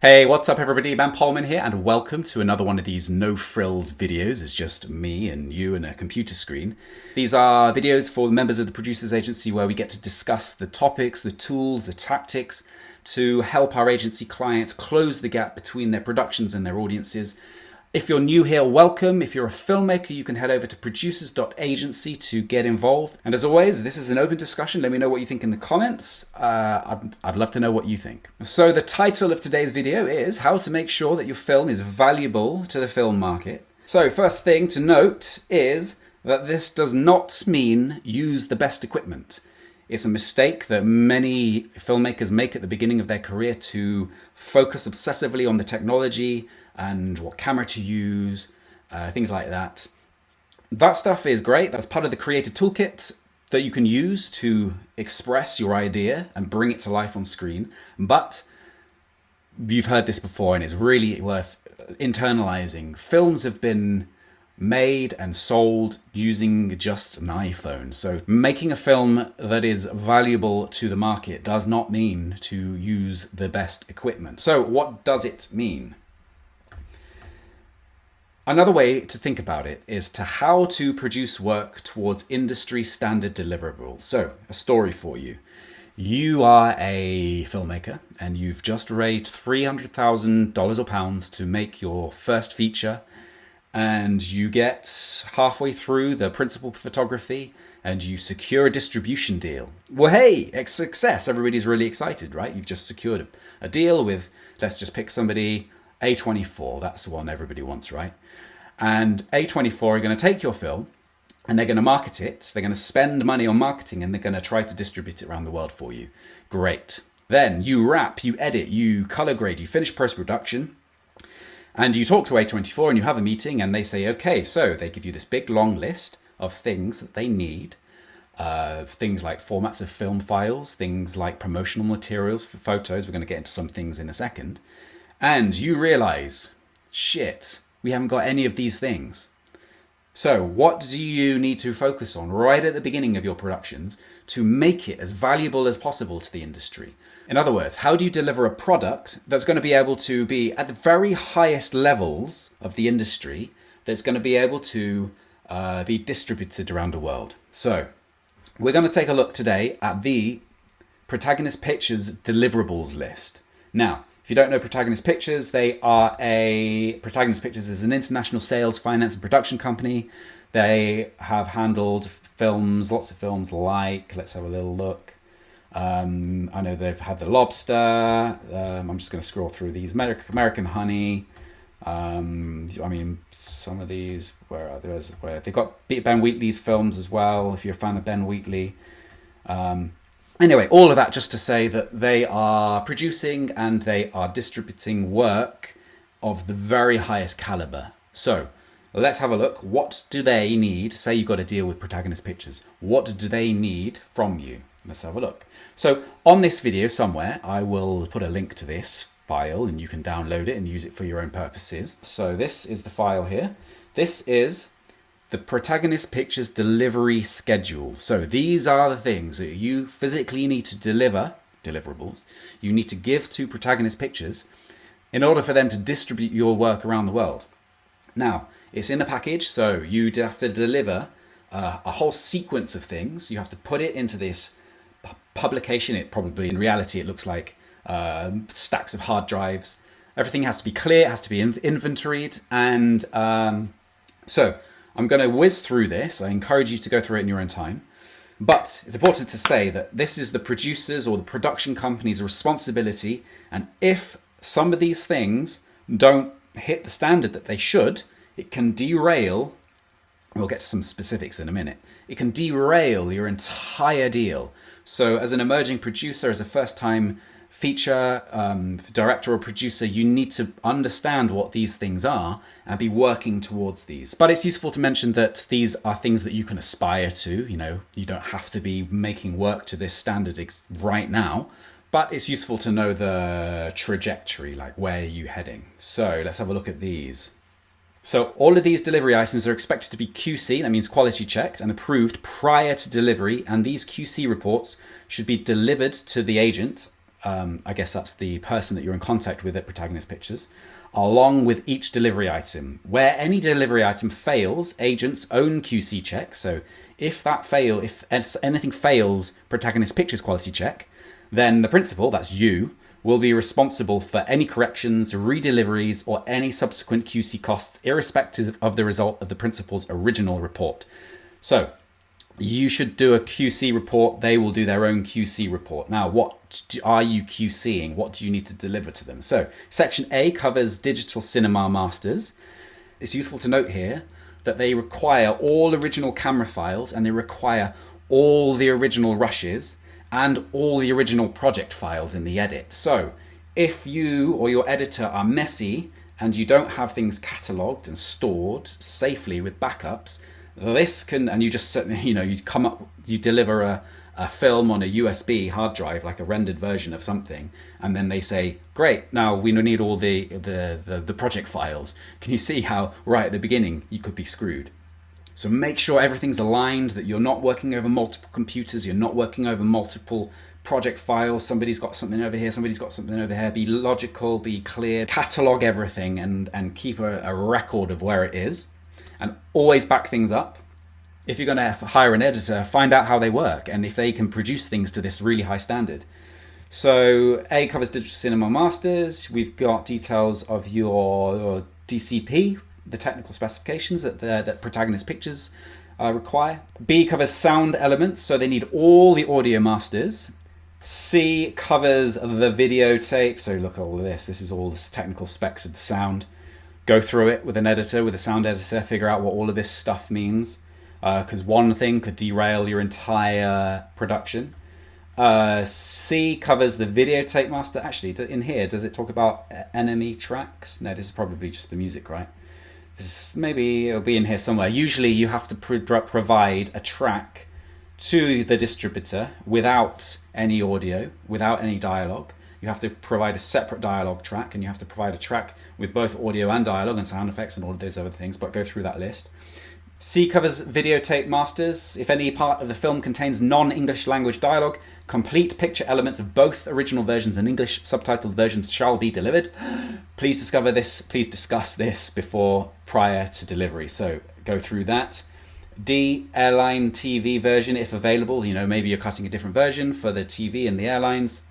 Hey, what's up everybody? Ben Polman here and welcome to another one of these no-frills videos. It's just me and you and a computer screen. These are videos for members of the producers agency where we get to discuss the topics, the tools, the tactics to help our agency clients close the gap between their productions and their audiences. If you're new here, welcome. If you're a filmmaker, you can head over to producers.agency to get involved. And as always, this is an open discussion. Let me know what you think in the comments. I'd love to know what you think. So the title of today's video is how to make sure that your film is valuable to the film market. So first thing to note is that this does not mean use the best equipment. It's a mistake that many filmmakers make at the beginning of their career to focus obsessively on the technology and what camera to use, things like that. That stuff is great. That's part of the creative toolkit that you can use to express your idea and bring it to life on screen. But you've heard this before and it's really worth internalizing. Films have been made and sold using just an iPhone. So making a film that is valuable to the market does not mean to use the best equipment. So what does it mean? Another way to think about it is to how to produce work towards industry standard deliverables. So a story for you. You are a filmmaker and you've just raised $300,000 or pounds to make your first feature, and you get halfway through the principal photography and you secure a distribution deal. Well, hey, it's success. Everybody's really excited, right? You've just secured a deal with, let's just pick somebody, A24. That's the one everybody wants, right? And A24 are going to take your film and they're going to market it. They're going to spend money on marketing and they're going to try to distribute it around the world for you. Great. Then you wrap, you edit, you color grade, you finish post-production. And you talk to A24 and you have a meeting and they say, okay, so they give you this big long list of things that they need. Things like formats of film files, things like promotional materials for photos. We're going to get into some things in a second. And you realize, shit, we haven't got any of these things. So what do you need to focus on right at the beginning of your productions to make it as valuable as possible to the industry? In other words, how do you deliver a product that's going to be able to be at the very highest levels of the industry, that's going to be able to be distributed around the world? So we're going to take a look today at the Protagonist Pictures deliverables list. Now, if you don't know Protagonist Pictures, Protagonist Pictures is an international sales, finance and production company. They have handled films, lots of films like, let's have a little look. I know they've had The Lobster. I'm just going to scroll through these. American Honey. I mean, some of these, where are there? Where they've got Ben Wheatley's films as well, if you're a fan of Ben Wheatley. Anyway, all of that just to say that they are producing and they are distributing work of the very highest caliber. So let's have a look. What do they need? Say you've got to deal with Protagonist Pictures. What do they need from you? Let's have a look. So on this video somewhere, I will put a link to this file and you can download it and use it for your own purposes. So this is the file here. This is the Protagonist Pictures delivery schedule. So these are the things that you physically need to deliver, deliverables, you need to give to Protagonist Pictures in order for them to distribute your work around the world. Now, it's in a package, so you'd have to deliver a whole sequence of things. You have to put it into this publication. It probably, in reality, it looks like stacks of hard drives. Everything has to be clear, it has to be inventoried, and so I'm going to whiz through this. I encourage you to go through it in your own time. But it's important to say that this is the producer's or the production company's responsibility. And if some of these things don't hit the standard that they should, it can derail, we'll get to some specifics in a minute, it can derail your entire deal. So as an emerging producer, as a first-time feature director or producer, you need to understand what these things are and be working towards these. But it's useful to mention that these are things that you can aspire to. You know, you don't have to be making work to this standard right now, but it's useful to know the trajectory, like where are you heading. So let's have a look at these. So all of these delivery items are expected to be QC, that means quality checked and approved prior to delivery, and these QC reports should be delivered to the agent I guess that's the person that you're in contact with at Protagonist Pictures, along with each delivery item. Where any delivery item fails, agents own QC check. So if anything fails Protagonist Pictures quality check, then the principal, that's you, will be responsible for any corrections, redeliveries, or any subsequent QC costs, irrespective of the result of the principal's original report. So you should do a QC report. They will do their own QC report. Now, what are you QCing? What do you need to deliver to them? So section A covers digital cinema masters. It's useful to note here that they require all original camera files, and they require all the original rushes and all the original project files in the edit. So if you or your editor are messy and you don't have things catalogued and stored safely with backups, this can, and you just, you deliver a film on a USB hard drive, like a rendered version of something, and then they say, great, now we need all the project files. Can you see how right at the beginning you could be screwed? So make sure everything's aligned, that you're not working over multiple computers, you're not working over multiple project files. Somebody's got something over here, somebody's got something over here. Be logical, be clear, catalog everything, and keep a record of where it is. And always back things up. If you're going to hire an editor, find out how they work and if they can produce things to this really high standard. So A covers digital cinema masters. We've got details of your DCP, the technical specifications that Protagonist Pictures require. B covers sound elements, so they need all the audio masters. C covers the videotape. So look at all of this. This is all the technical specs of the sound. Go through it with an editor, with a sound editor, figure out what all of this stuff means. Because one thing could derail your entire production. C covers the videotape master. Actually, in here, does it talk about enemy tracks? No, this is probably just the music, right? Maybe it'll be in here somewhere. Usually you have to provide a track to the distributor without any audio, without any dialogue. You have to provide a separate dialogue track, and you have to provide a track with both audio and dialogue and sound effects and all of those other things, but go through that list. C covers videotape masters. If any part of the film contains non-English language dialogue, complete picture elements of both original versions and English subtitled versions shall be delivered. Please discuss this prior to delivery. So go through that. D, airline TV version if available. Maybe you're cutting a different version for the TV and the airlines.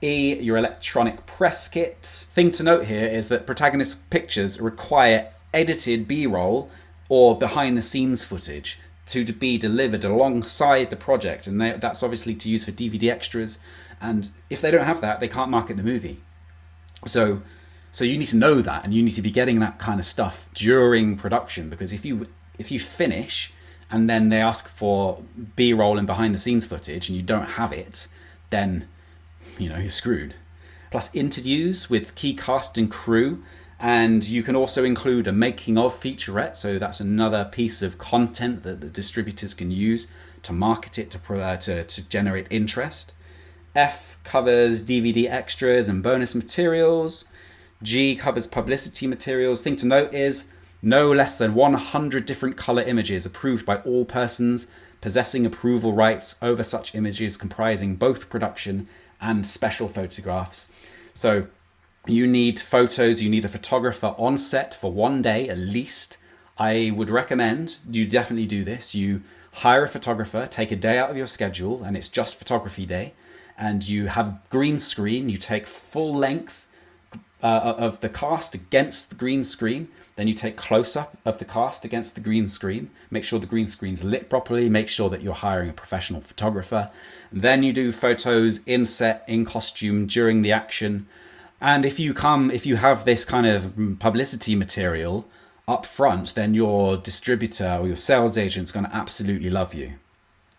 E, your electronic press kits. Thing to note here is that Protagonist Pictures require edited B-roll or behind-the-scenes footage to be delivered alongside the project, and that's obviously to use for DVD extras. And if they don't have that, they can't market the movie. So you need to know that, and you need to be getting that kind of stuff during production, because if you finish and then they ask for B-roll and behind-the-scenes footage and you don't have it, then you're screwed. Plus interviews with key cast and crew. And you can also include a making of featurette. So that's another piece of content that the distributors can use to market it, to generate interest. F covers DVD extras and bonus materials. G covers publicity materials. Thing to note is no less than 100 different color images approved by all persons possessing approval rights over such images, comprising both production and special photographs. So you need photos, you need a photographer on set for one day at least. I would recommend you definitely do this. You hire a photographer, take a day out of your schedule, and it's just photography day. And you have green screen, you take full length of the cast against the green screen. Then you take close-up of the cast against the green screen. Make sure the green screen's lit properly. Make sure that you're hiring a professional photographer. Then you do photos in set, in costume, during the action. And if you have this kind of publicity material up front, then your distributor or your sales agent's going to absolutely love you.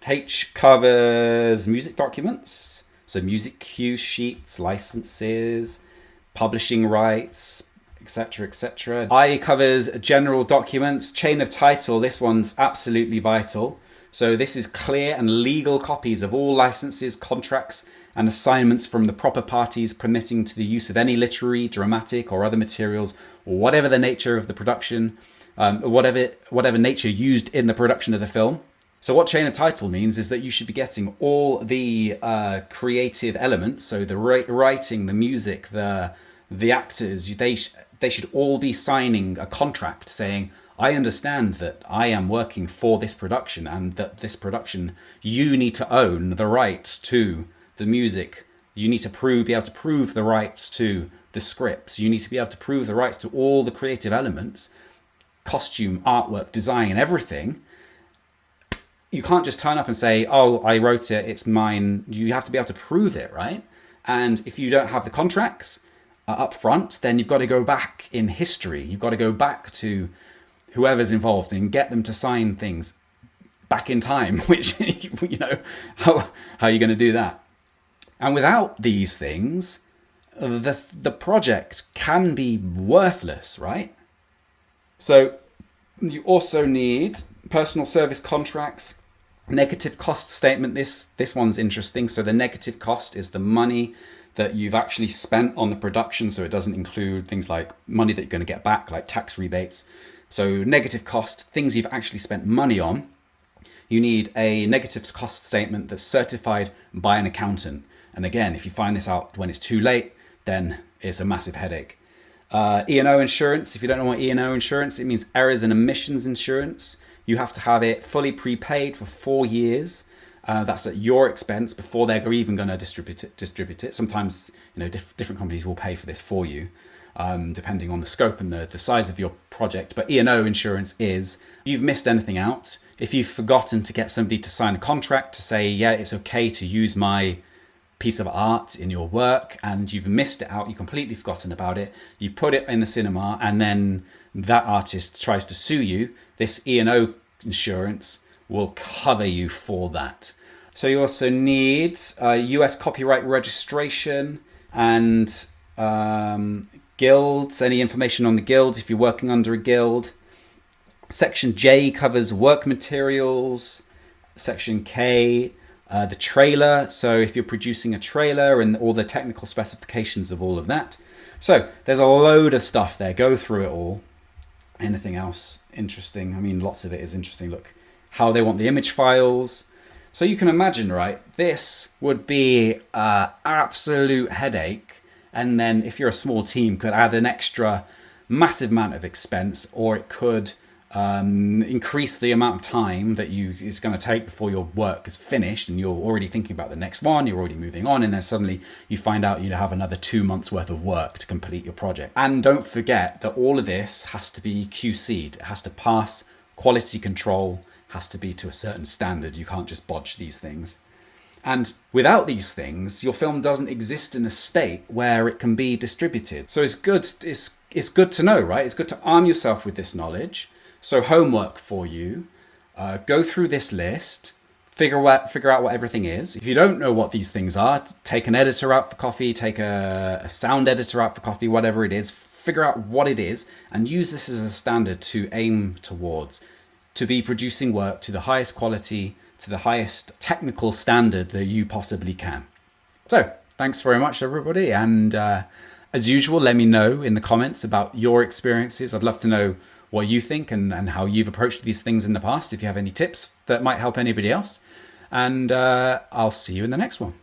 H covers music documents, so music cue sheets, licenses, publishing rights, etc., etc. I covers general documents, chain of title. This one's absolutely vital. So this is clear and legal copies of all licenses, contracts, and assignments from the proper parties permitting to the use of any literary, dramatic, or other materials, or whatever the nature of the production, whatever nature used in the production of the film. So what chain of title means is that you should be getting all the creative elements, so the writing, the music, the actors, they should all be signing a contract saying, I understand that I am working for this production, and that this production, you need to own the rights to the music. You need to be able to prove the rights to the scripts. You need to be able to prove the rights to all the creative elements, costume, artwork, design, everything. You can't just turn up and say, oh, I wrote it, it's mine. You have to be able to prove it, right? And if you don't have the contracts up front, then you've got to go back in history. You've got to go back to whoever's involved and get them to sign things back in time, which, how are you going to do that? And without these things, the project can be worthless, right? So you also need personal service contracts, negative cost statement. This one's interesting. So the negative cost is the money that you've actually spent on the production. So it doesn't include things like money that you're going to get back, like tax rebates. So negative cost, things you've actually spent money on. You need a negative cost statement that's certified by an accountant. And again, if you find this out when it's too late, then it's a massive headache. E&O insurance. If you don't know what E&O insurance, it means errors and omissions insurance. You have to have it fully prepaid for 4 years. That's at your expense before they're even going to distribute it. Sometimes, different companies will pay for this for you, depending on the scope and the size of your project. But E&O insurance is, if you've missed anything out, if you've forgotten to get somebody to sign a contract to say, yeah, it's okay to use my piece of art in your work, and you've missed it out, you've completely forgotten about it, you put it in the cinema, and then that artist tries to sue you, this E&O insurance will cover you for that. So you also need US copyright registration and guilds, any information on the guild if you're working under a guild. Section J covers work materials. Section K, the trailer. So if you're producing a trailer and all the technical specifications of all of that. So there's a load of stuff there. Go through it all. Anything else interesting? I mean, lots of it is interesting. Look, how they want the image files. So you can imagine, right? This would be an absolute headache. And then if you're a small team, could add an extra massive amount of expense, or it could increase the amount of time that it's going to take before your work is finished, and you're already thinking about the next one, you're already moving on, and then suddenly you find out you have another 2 months worth of work to complete your project. And don't forget that all of this has to be QC'd. It has to pass quality control, has to be to a certain standard. You can't just bodge these things. And without these things, your film doesn't exist in a state where it can be distributed. So it's good to know, right? It's good to arm yourself with this knowledge. So homework for you, go through this list, figure out what everything is. If you don't know what these things are, take an editor out for coffee, take a sound editor out for coffee, whatever it is, figure out what it is, and use this as a standard to aim towards, to be producing work to the highest quality, to the highest technical standard that you possibly can. So thanks very much, everybody. And as usual, let me know in the comments about your experiences. I'd love to know what you think and how you've approached these things in the past, if you have any tips that might help anybody else. And I'll see you in the next one.